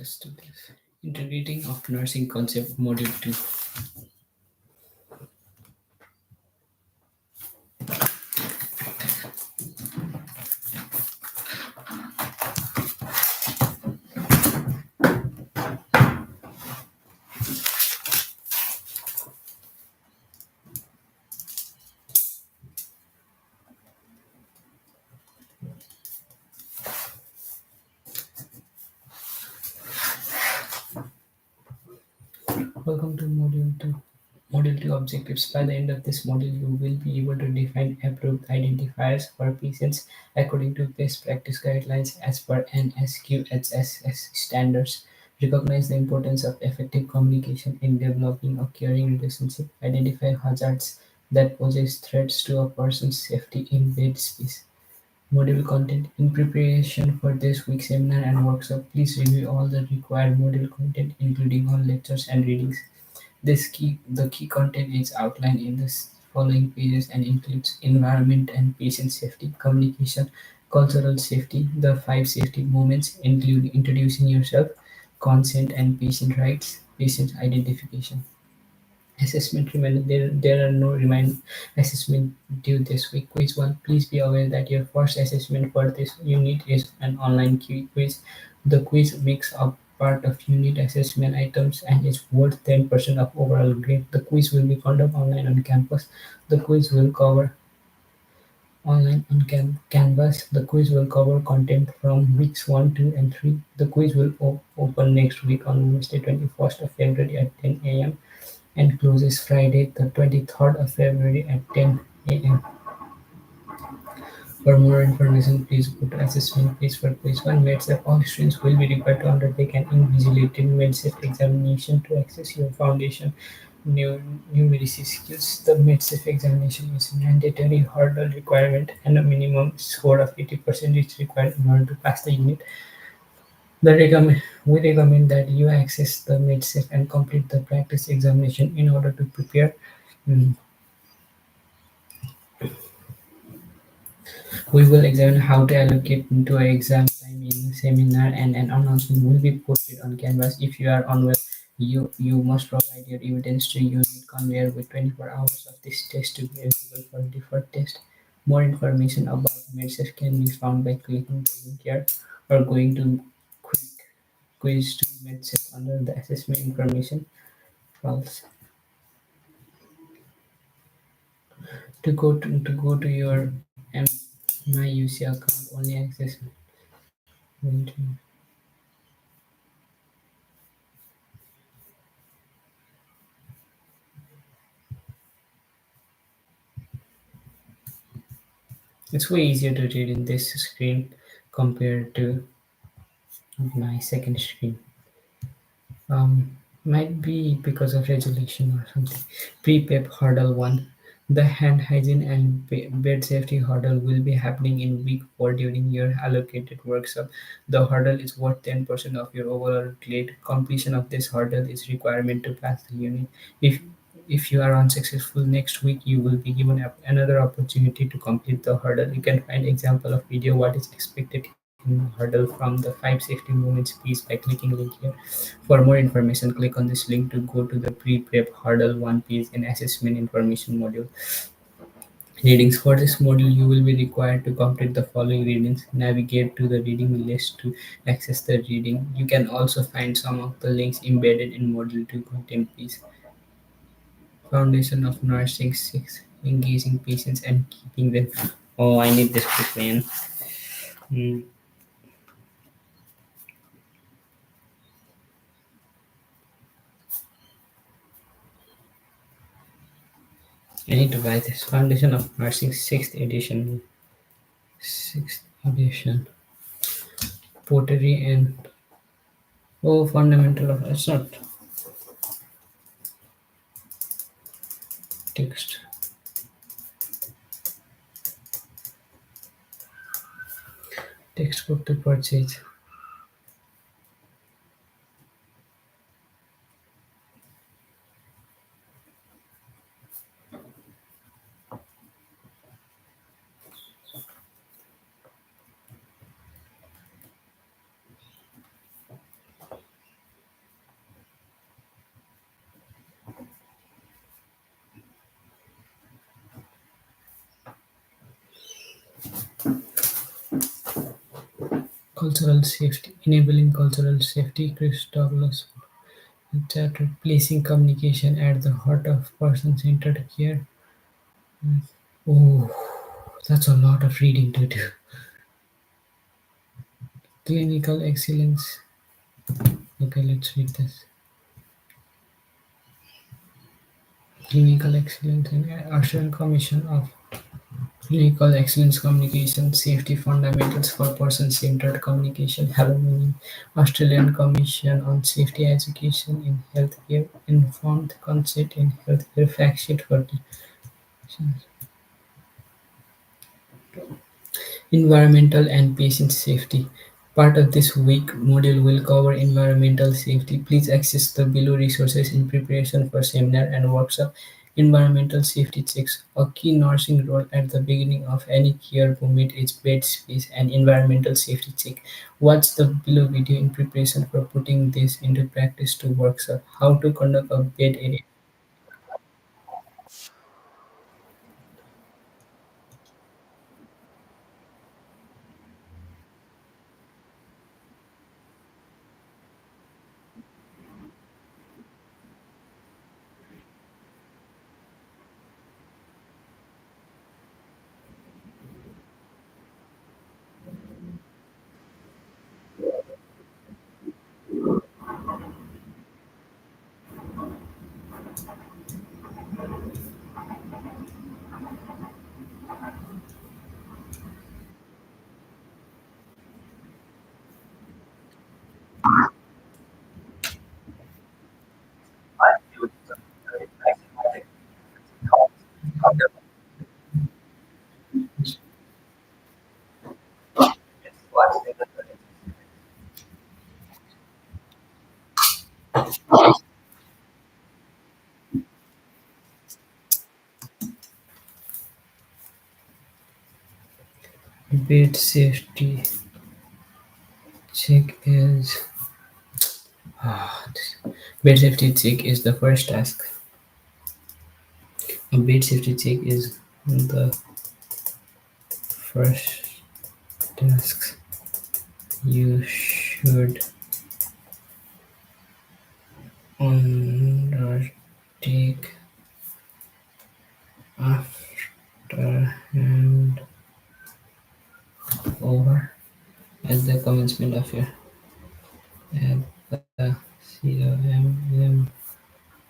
let's do this. Integrating of nursing concept module 2. Welcome to module 2. Module 2 objectives. By the end of this module, you will be able to define approved identifiers for patients according to best practice guidelines as per NSQHSS standards. Recognize the importance of effective communication in developing a caring relationship. Identify hazards that pose threats to a person's safety in bed space. Module content. In preparation for this week's seminar and workshop, please review all the required module content, including all lectures and readings. The key content is outlined in the following pages and includes environment and patient safety, communication, cultural safety, the five safety moments, include introducing yourself, consent and patient rights, patient identification. Assessment reminder. There are no remind assessment due this week. Quiz 1. Please be aware that your first assessment for this unit is an online quiz. The quiz makes up part of unit assessment items and is worth 10% of overall grade. The quiz will be conducted online on campus. The quiz will cover online on Canvas. The quiz will cover content from weeks 1, 2, and 3. The quiz will open next week on Wednesday, 21st of February at 10 a.m. and closes Friday, the 23rd of February at 10 a.m. For more information, please go to assessment page for quiz 1. MedSafe. All students will be required to undertake an invigilated MedSafe examination to access your foundation numeracy skills. The MedSafe examination is a mandatory hurdle requirement and a minimum score of 80% is required in order to pass the unit. We recommend that you access the MedSafe and complete the practice examination in order to prepare. Mm, We will examine how to allocate into an exam time in seminar and an announcement will be posted on Canvas. If you are unwell, you must provide your evidence to unit conveyor with 24 hours of this test to be eligible for deferred test. More information about MedSafe can be found by clicking the link here or going to quick quiz to MedSafe under the assessment information files. To go to your My UC account, only access. It's way easier to read in this screen compared to my second screen. Might be because of resolution or something. Pre-PEP hurdle 1. The hand hygiene and bed safety hurdle will be happening in week 4 during your allocated workshop. The hurdle is worth 10% of your overall grade. Completion of this hurdle is requirement to pass the unit. If if you are unsuccessful next week, you will be given another opportunity to complete the hurdle. You can find example of video what is expected in the hurdle from the 5 safety moments piece by clicking link here. For more information, click on this link to go to the pre-prep hurdle 1 page in assessment information module. Readings. For this module, you will be required to complete the following readings. Navigate to the reading list to access the reading. You can also find some of the links embedded in module 2 content piece. Foundation of nursing 6. Engaging patients and keeping them. Oh, I need this book, man. Hmm. I need to buy this. Foundation of Nursing 6th edition. 6th edition. Pottery and fundamental of it's not text. Textbook to purchase. Cultural safety, enabling cultural safety. Chris Douglas chapter placing communication at the heart of person-centered care. Oh, that's a lot of reading to do. Clinical excellence. Okay, let's read this. Clinical excellence and Australian Commission of Clinical Excellence Communication Safety Fundamentals for Person-Centered Communication. Hello, meaning Australian Commission on Safety Education in Healthcare, Informed Consent in Healthcare, Fact Sheet for Environmental and patient safety. Part of this week module will cover environmental safety. Please access the below resources in preparation for seminar and workshop. Environmental safety checks. A key nursing role at the beginning of any care movement is bed space and environmental safety check. Watch the below video in preparation for putting this into practice to workshop. How to conduct a bed area. Bed safety check is bed safety check is the first task. A bed safety check is the first task you should undertake after hand over at the commencement of your at the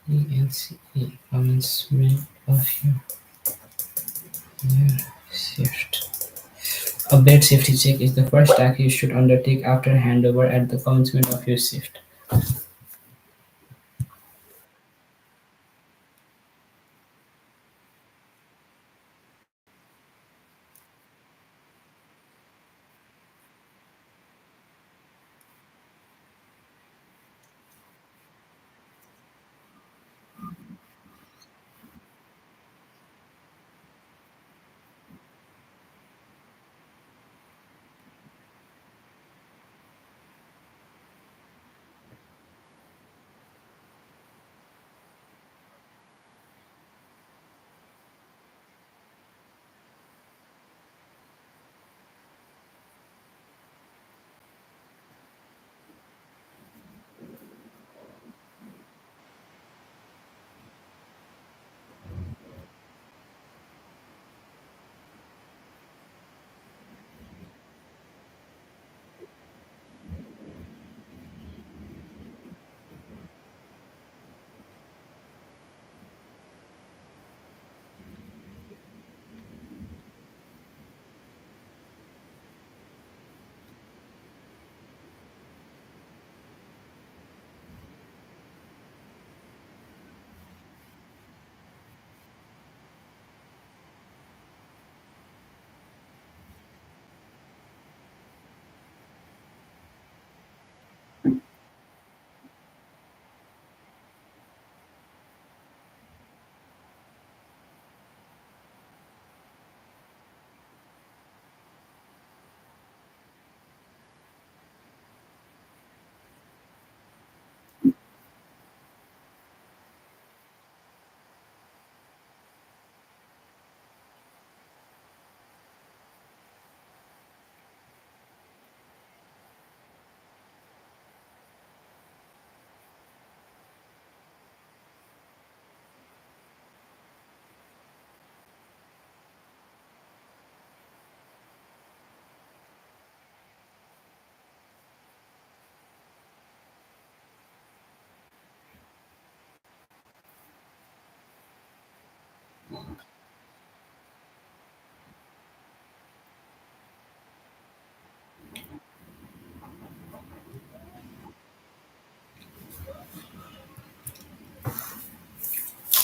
COMMENCE commencement of your shift. A bed safety check is the first task you should undertake after handover at the commencement of your shift.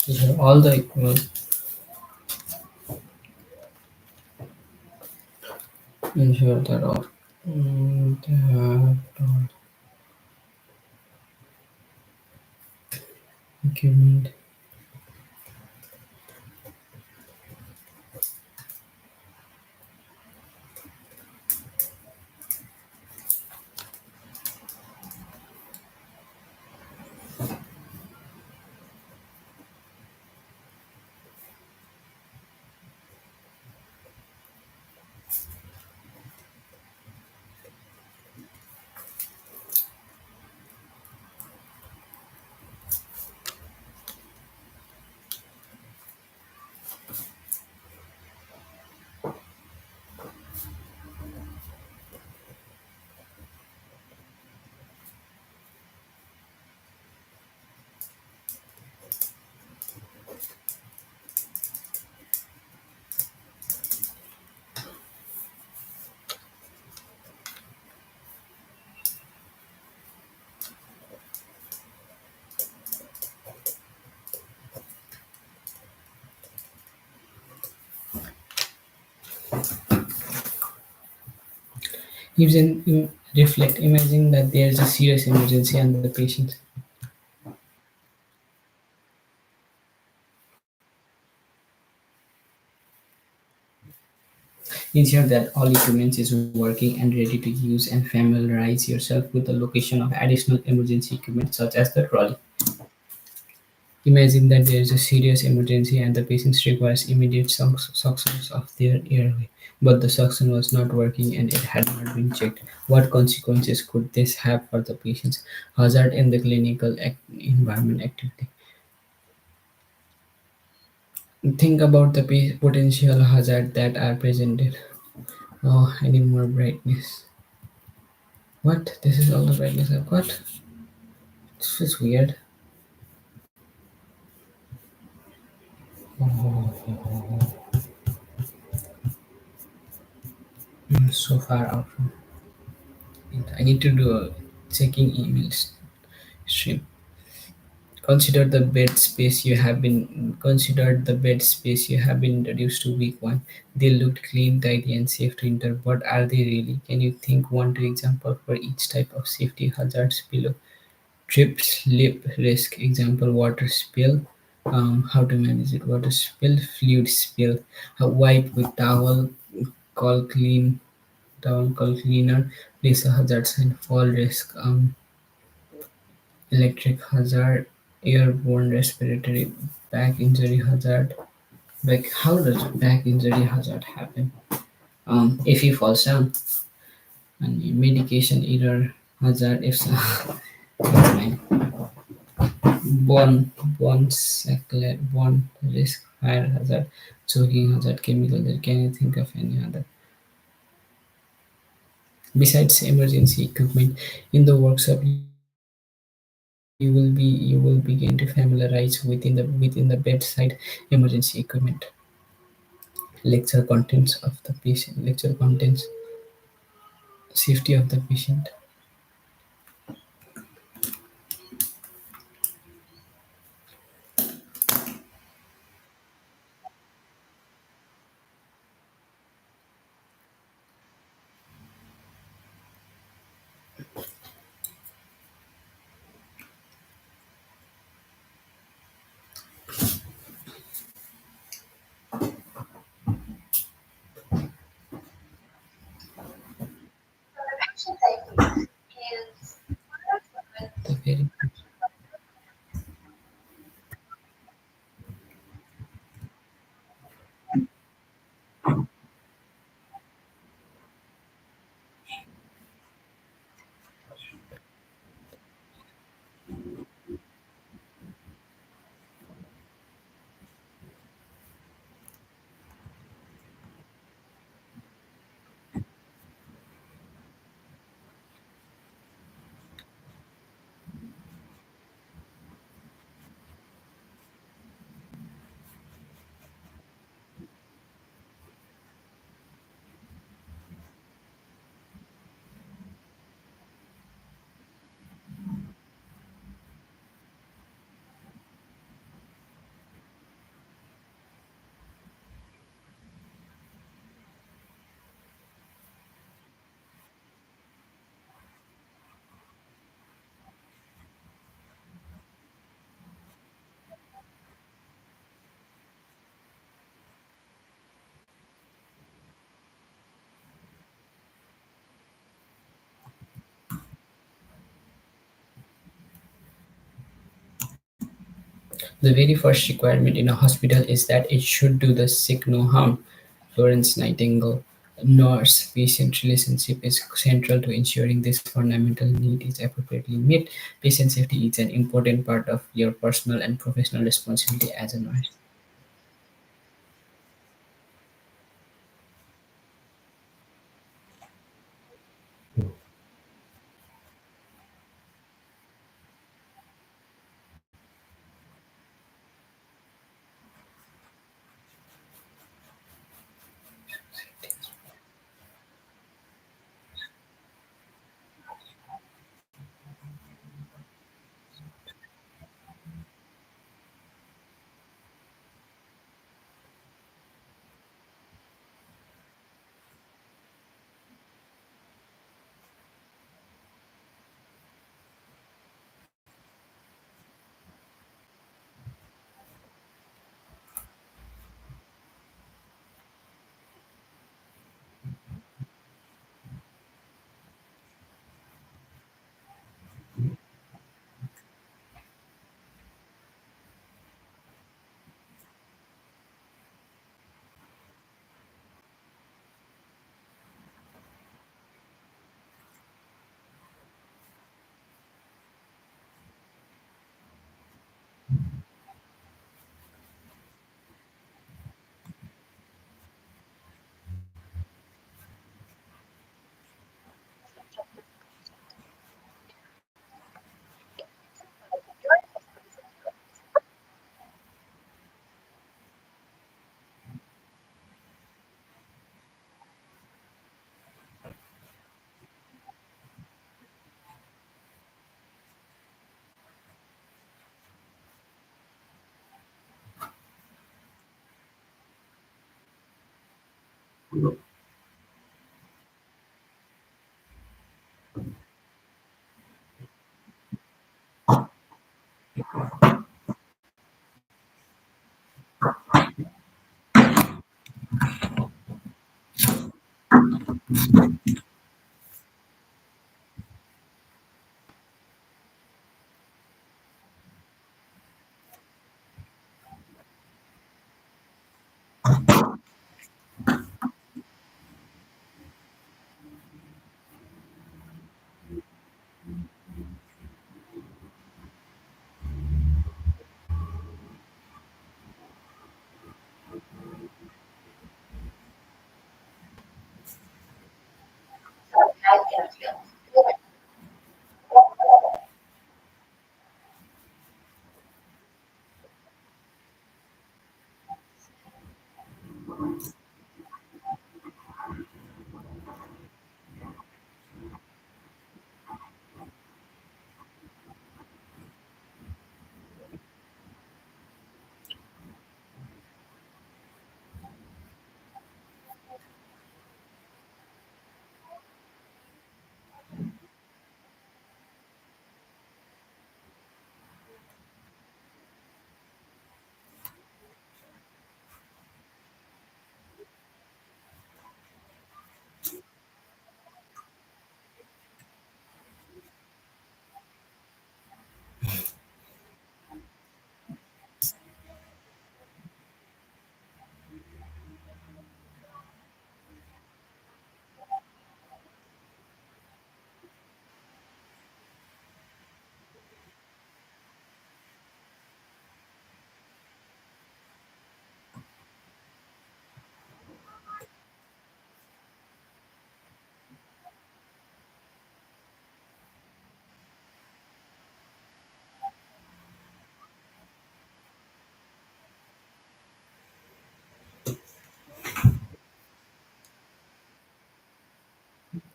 So all the ensure that all that all equipment gives an reflect. Imagine that there is a serious emergency and the patient ensure that all equipment is working and ready to use and familiarize yourself with the location of additional emergency equipment such as the trolley. Imagine that there is a serious emergency and the patient requires immediate suction of their airway, but the suction was not working and it had not been checked. What consequences could this have for the patient's hazard in the clinical environment activity? Think about the potential hazard that are presented. Oh, I need more brightness. What? This is all the brightness I've got? This is weird. So far out from it. I need to do a checking emails stream. Consider the bed space you have been introduced to week one. They looked clean, tidy, and safe to enter. But are they really? Can you think one two example for each type of safety hazards below? Trip, slip, risk. Example: water spill. How to manage it? Water spill, fluid spill. Wipe with towel. Call clean. Towel call cleaner. Place a hazard sign. Fall risk. Electric hazard, airborne respiratory, back injury hazard. Like, how does back injury hazard happen? If he falls down, and medication error hazard, if so, fine. Bone risk, fire hazard, choking hazard, chemical hazard. Can you think of any other? Besides emergency equipment, in the workshop you will begin to familiarize within the bedside emergency equipment. Lecture contents of the patient. Lecture contents: safety of the patient. The very first requirement in a hospital is that it should do the sick no harm. Florence Nightingale nurse-patient relationship is central to ensuring this fundamental need is appropriately met. Patient safety is an important part of your personal and professional responsibility as a nurse.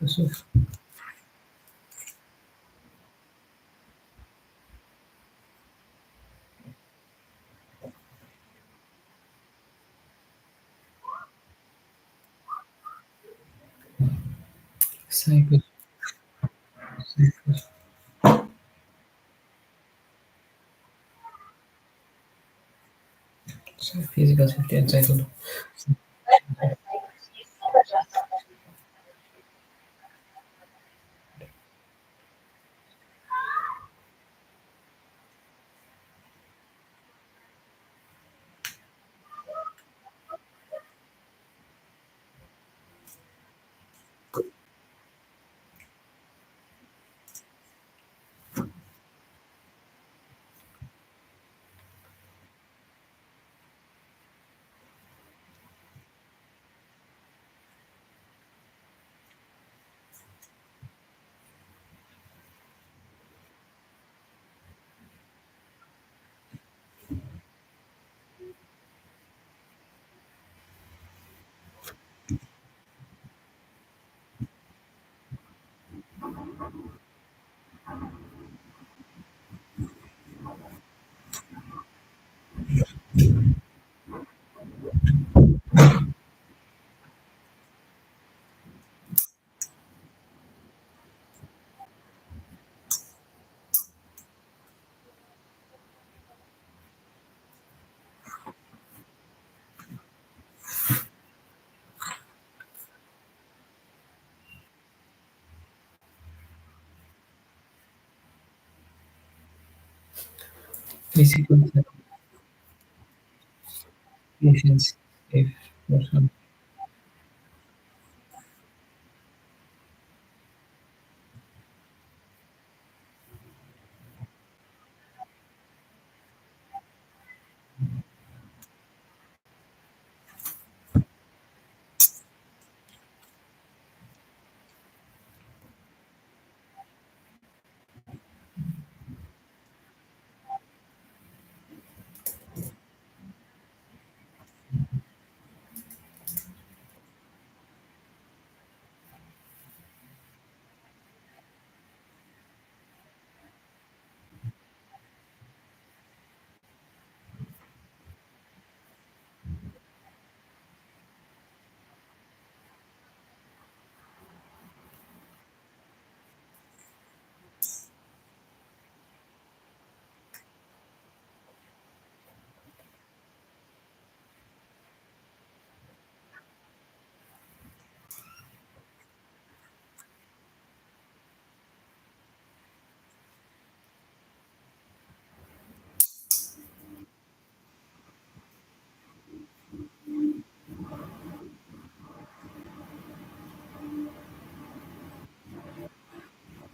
So, psycho, physical safety and psychology. physical emotions if person.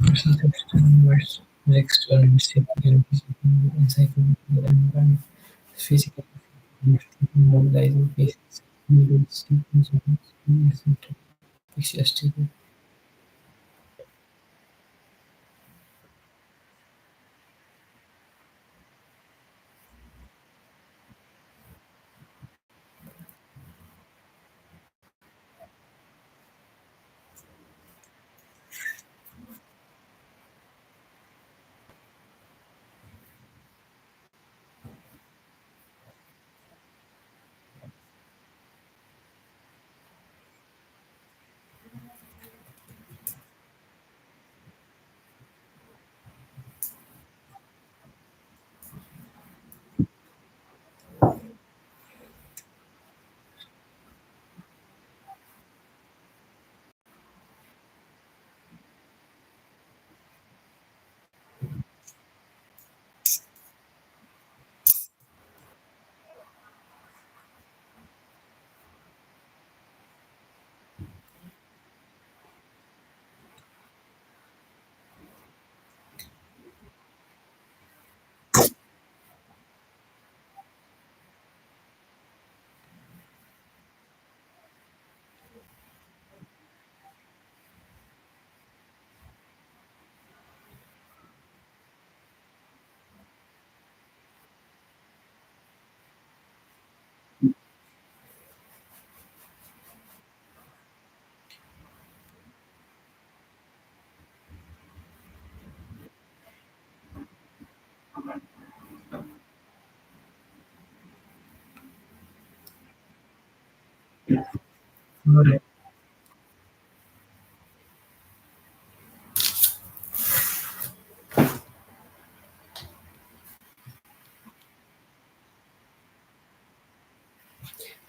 Personal customers external physical and psychological environment. Physical mobilizing patients, needles, etc. Exhausted. Alright.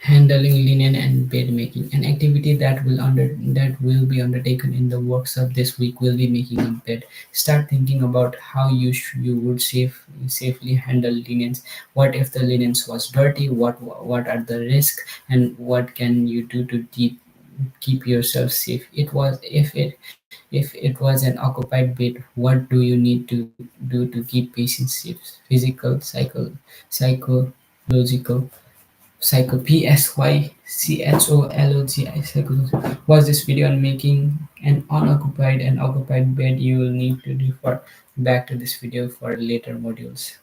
Handling linen and bed making, an activity that will be undertaken in the workshop this week will be making a bed. Start thinking about how you would safely handle linens. What if the linens was dirty? What are the risks, and what can you do to keep yourself safe? It was if it was an occupied bed, what do you need to do to keep patients safe? Physical, psychological. Psychology. Watch this video on making an unoccupied and occupied bed. You will need to refer back to this video for later modules.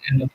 And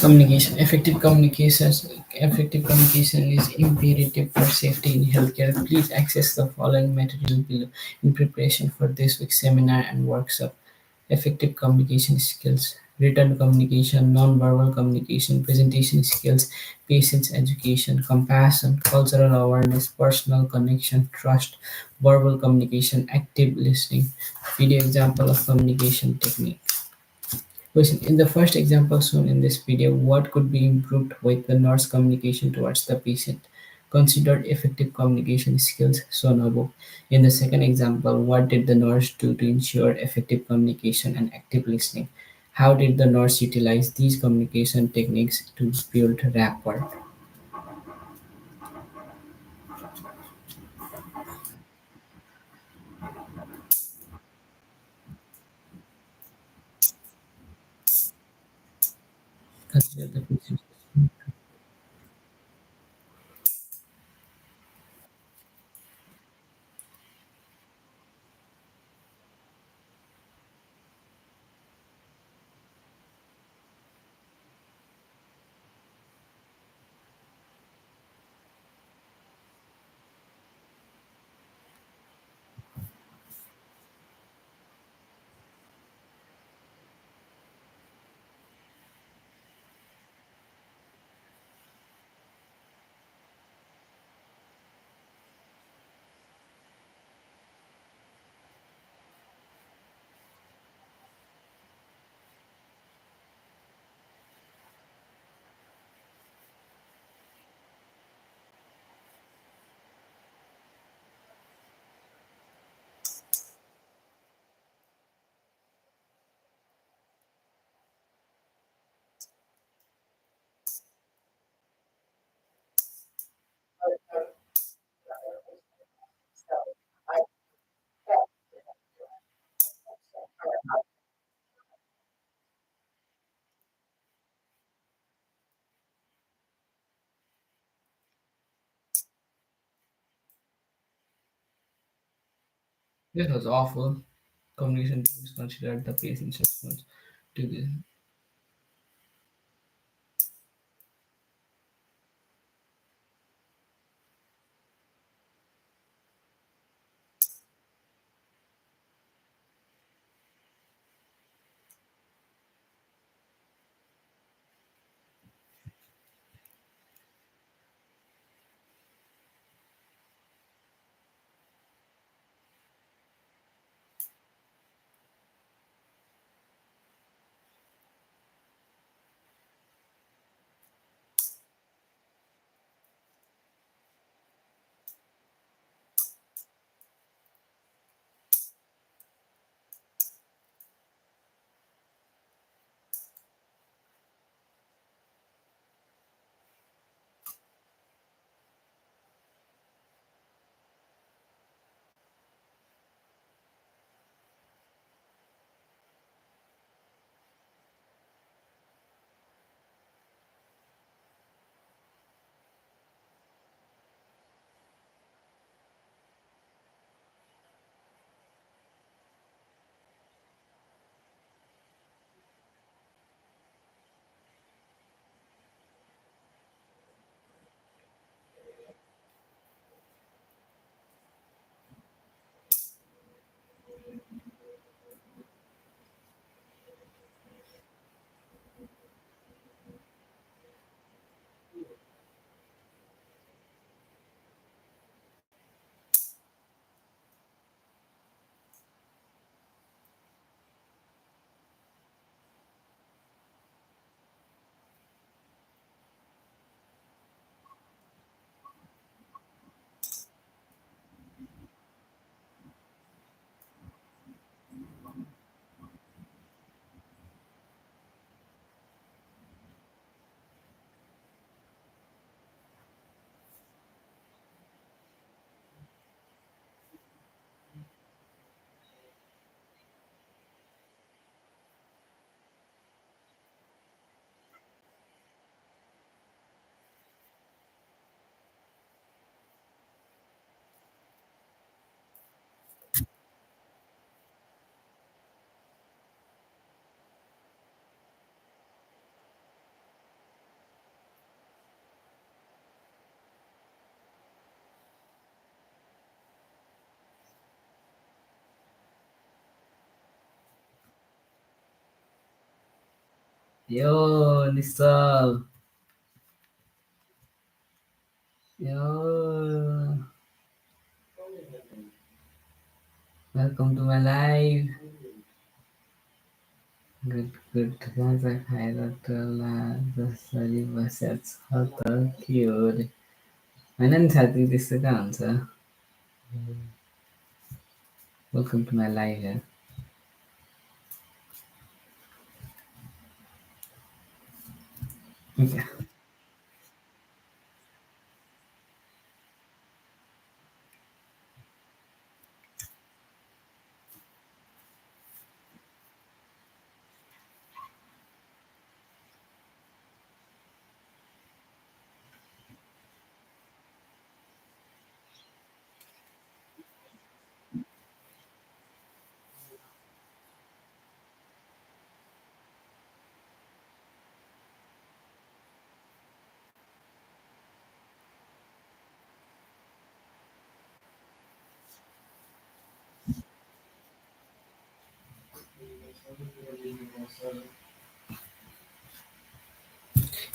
Communication. Effective communication is imperative for safety in healthcare. Please access the following material below in preparation for this week's seminar and workshop. Effective communication skills: written communication, non-verbal communication, presentation skills, patience education, compassion, cultural awareness, personal connection, trust, verbal communication, active listening. Video example of communication technique. Question: in the first example shown in this video, what could be improved with the nurse communication towards the patient? Considered effective communication skills shown above. In the second example, what did the nurse do to ensure effective communication and active listening? How did the nurse utilize these communication techniques to build rapport? Consider the patient. This was awful. Communication teams considered the patient's response to this. Yo, Nisal. Yo, welcome to my live. Good, good. कौन सा खाएगा टोला तो सरी बसेट्स हो त के हो रे होइन नि साथी त्यस्तो कहाँ हुन्छ वेलकम टु माई लाइभ यार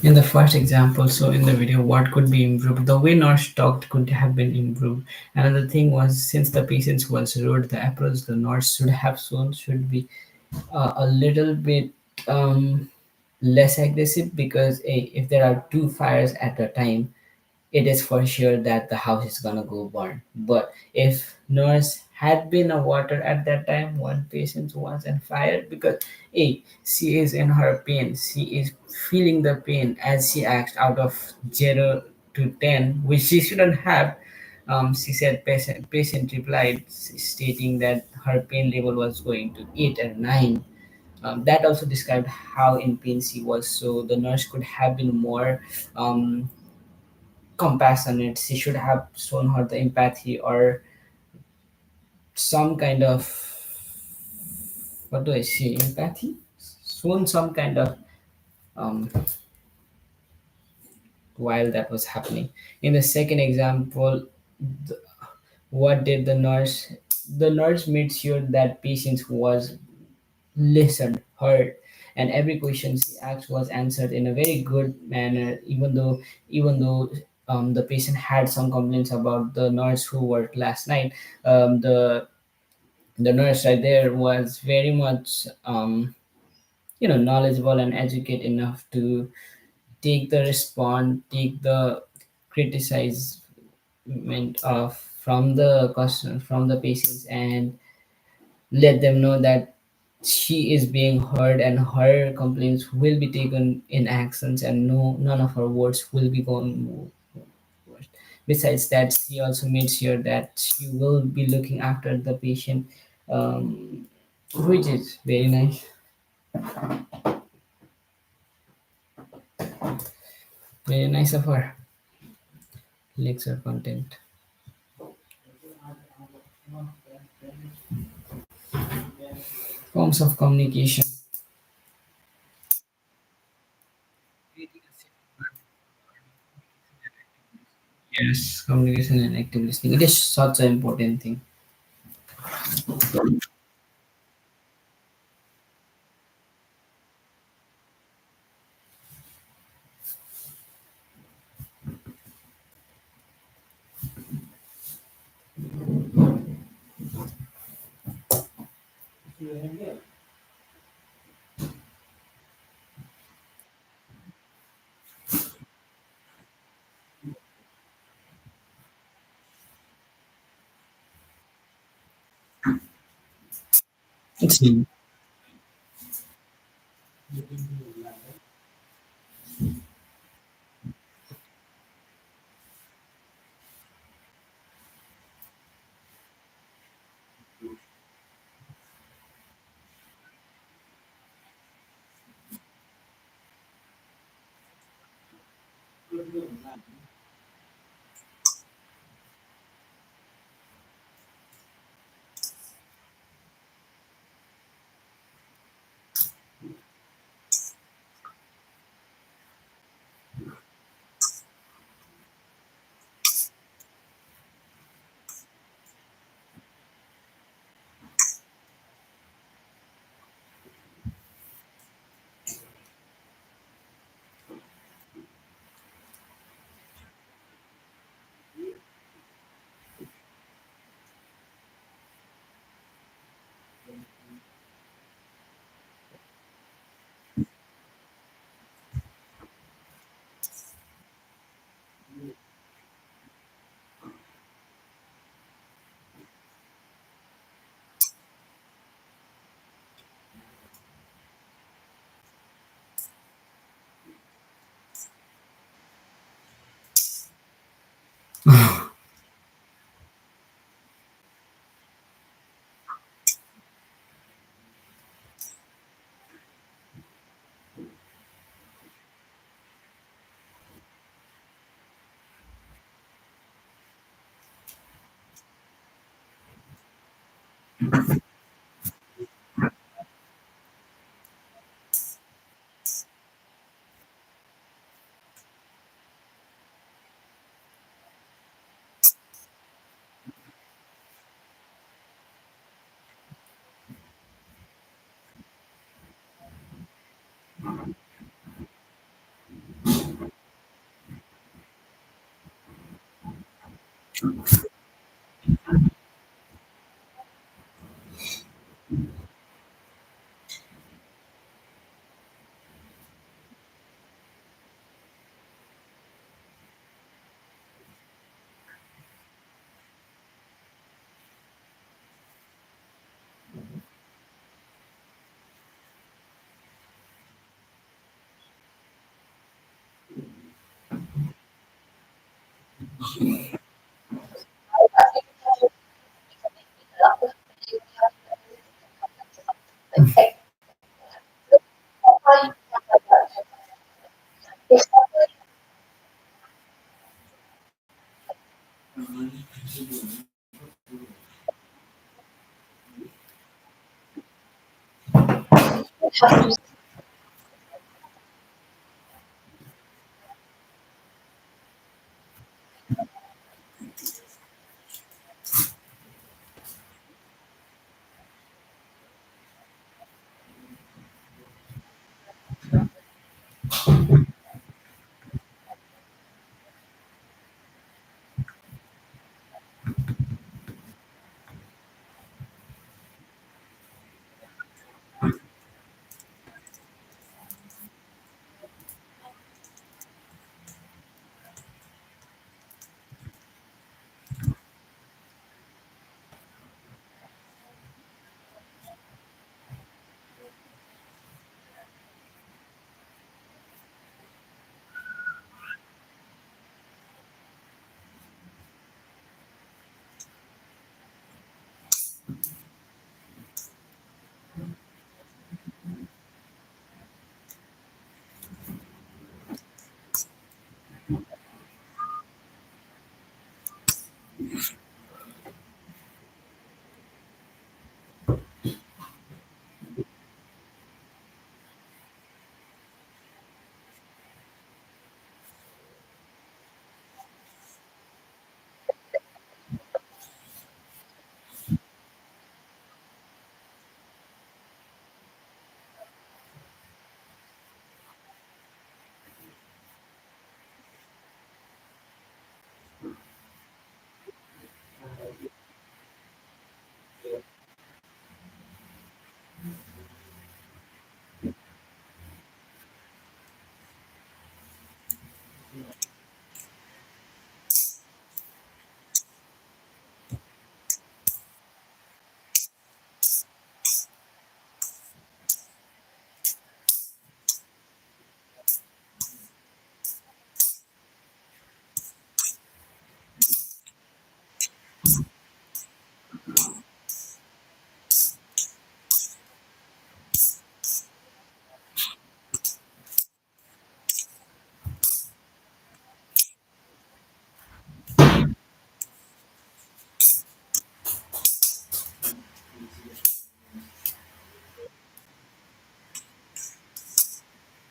In the first example, so in the video, what could be improved? The way nurse talked could have been improved. Another thing was since the patient was rude, the approach the nurse should have shown should be a little bit less aggressive because if there are two fires at a time, it is for sure that the house is gonna go burn. But if nurse had been a water at that time, one patient was on fire because she is in her pain. She is feeling the pain as she acts out of 0 to 10, which she shouldn't have. She said patient replied stating that her pain level was going to 8 or 9. That also described how in pain she was. So the nurse could have been more um, compassionate. She should have shown her the empathy or some kind of, what do I say, empathy, shown some kind of, um, while that was happening. In the second example, th- what did the nurse? The nurse made sure that patient was listened, heard, and every question she asked was answered in a very good manner. Even though the patient had some complaints about the nurse who worked last night, the nurse right there was very much knowledgeable and educated enough to take the criticizement of from the customer, from the patients, and let them know that she is being heard and her complaints will be taken in actions, and none of her words will be gone. Besides that, she also made sure that she will be looking after the patient, which is very nice. Very nice of her. Lecture content. Forms of communication. Yes, communication and active listening. It is such an important thing. It's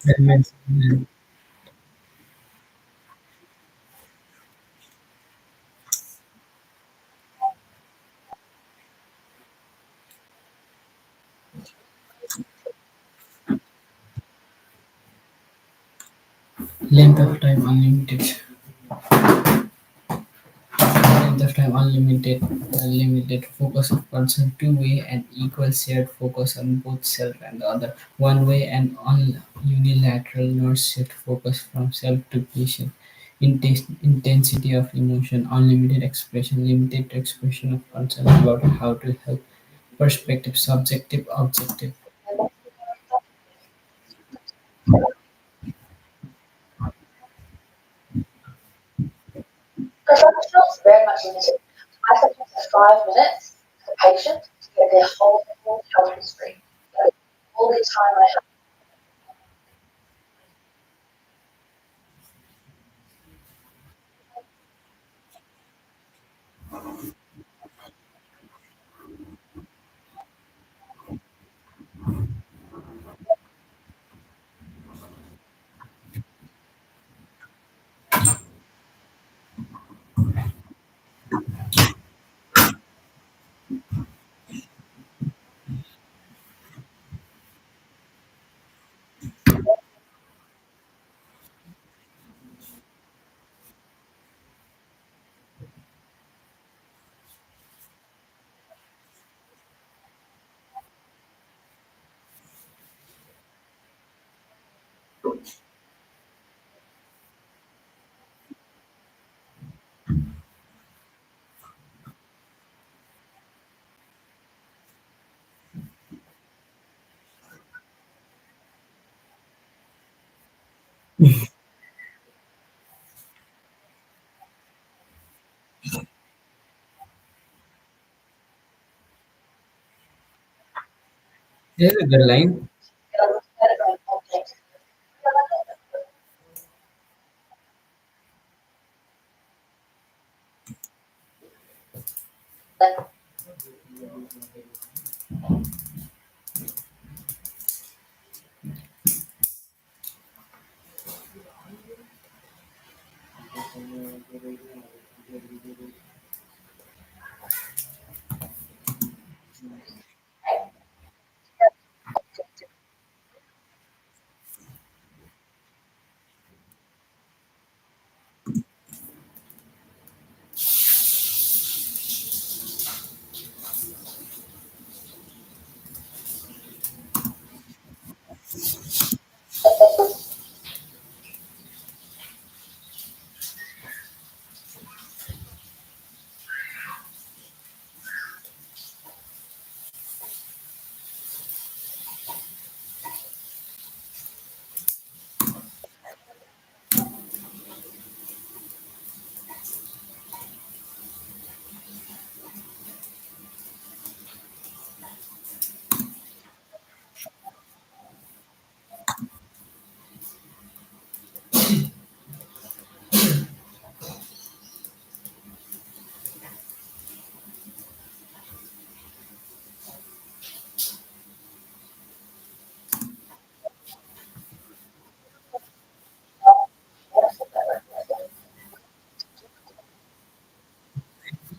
That means length of time unlimited. Length of time unlimited focus of person two-way and equal shared focus on both self and the other one-way and unilateral nurse shift focus from self to patient intensity of emotion unlimited expression limited expression of concern about how to help perspective subjective objective. Professionals very much limited. I sometimes have 5 minutes for a patient to get their whole health history. So all the time I have. This is a good line.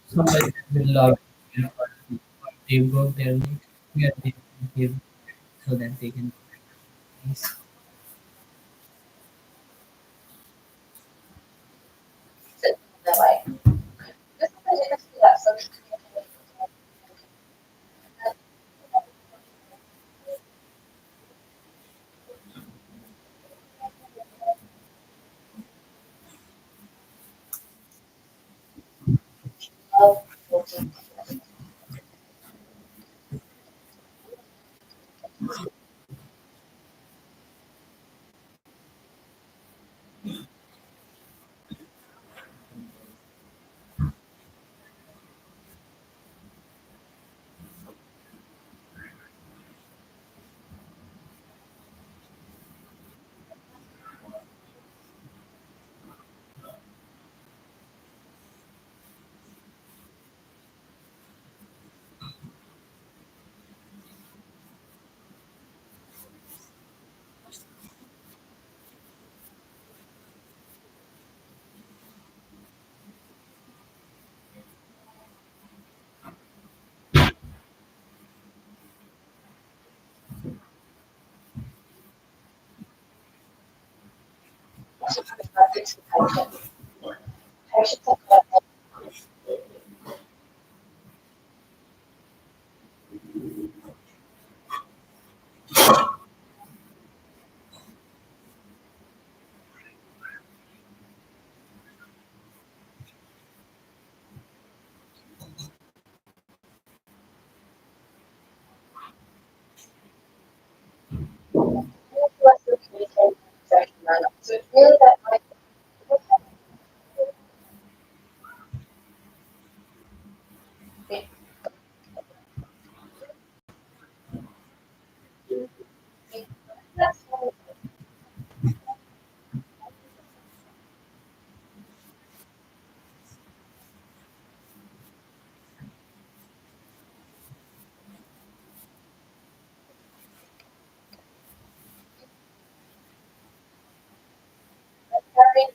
Somebody will love it or they broke their leg, yeah, they give so that they can please. That way. This is the difference between that social love, working. Patients have got less of communicating session manner. So it's really that like that's very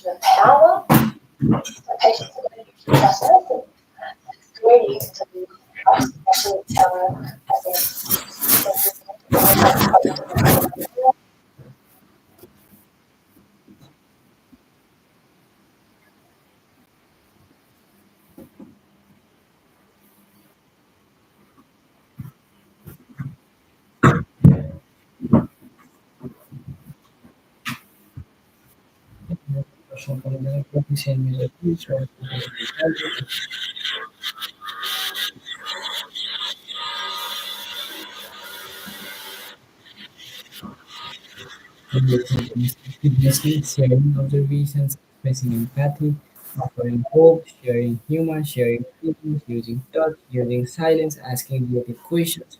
of power. So patients are going to trust nursing. It's really easy to lose trust, especially interpersonal communication, proficient user tools, listening, sharing observations, expressing empathy, offering hope, sharing humor, sharing feelings, using touch, using silence, asking creative questions.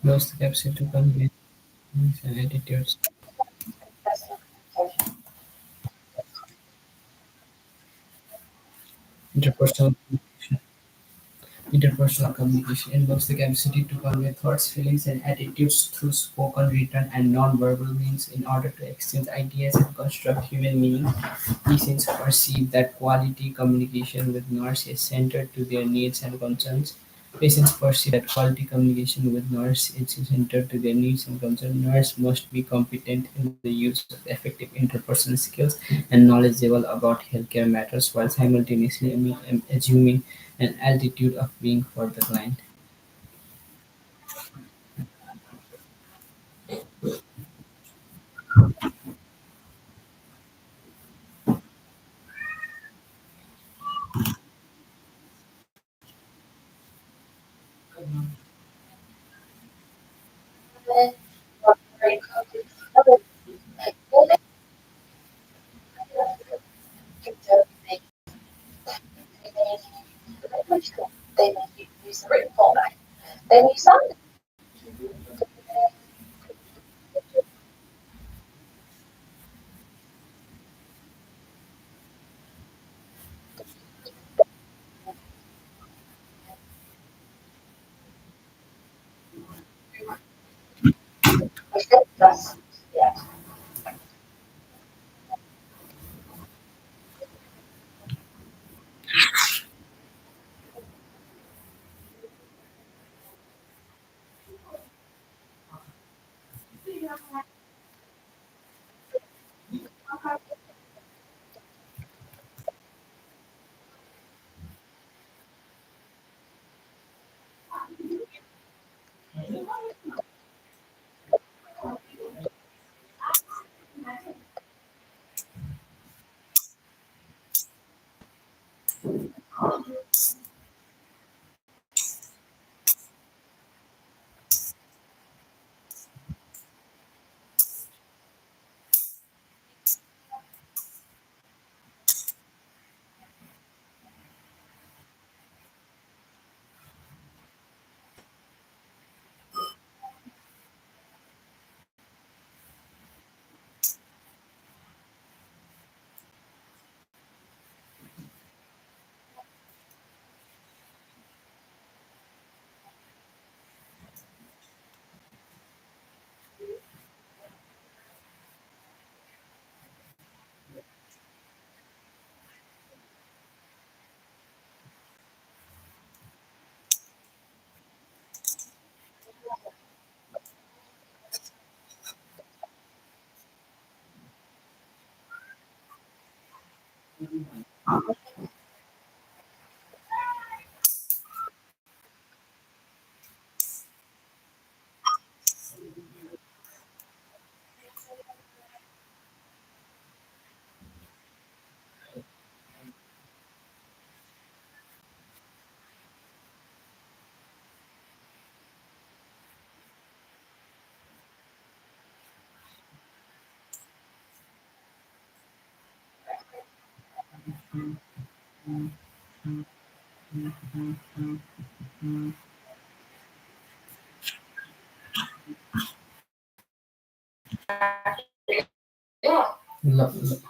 Those steps to convey feelings and attitudes. Personal communication. Interpersonal communication. Interpersonal communication involves the capacity to convey thoughts, feelings, and attitudes through spoken, written, and non-verbal means in order to exchange ideas and construct human meaning. Patients perceive that quality communication with nurse is centered to their needs and concerns. Patients perceive that quality communication with nurse is centered to their needs and concerns. Nurse must be competent in the use of effective interpersonal skills and knowledgeable about healthcare matters while simultaneously assuming an altitude of being for the client. Then, very other people they language tool. They may use the written format. They may use some just yeah. Lo- lo-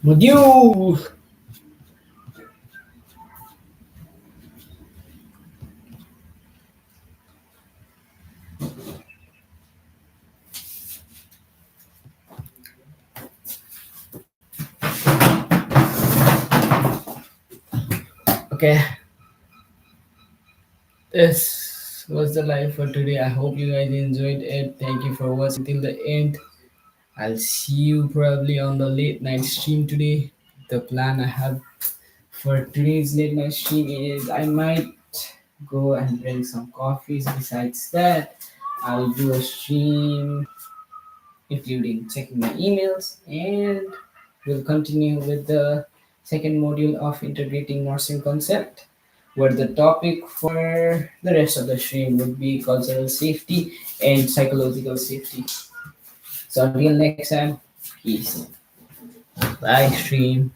Module. Okay, this was the live for today. I hope you guys enjoyed it. Thank you for watching till the end. I'll see you probably on the late night stream today. The plan I have for today's late night stream is I might go and bring some coffees. Besides that, I'll do a stream including checking my emails, and we'll continue with the second module of integrating nursing concept, where the topic for the rest of the stream would be cultural safety and psychological safety. So until next time, peace. Bye, stream.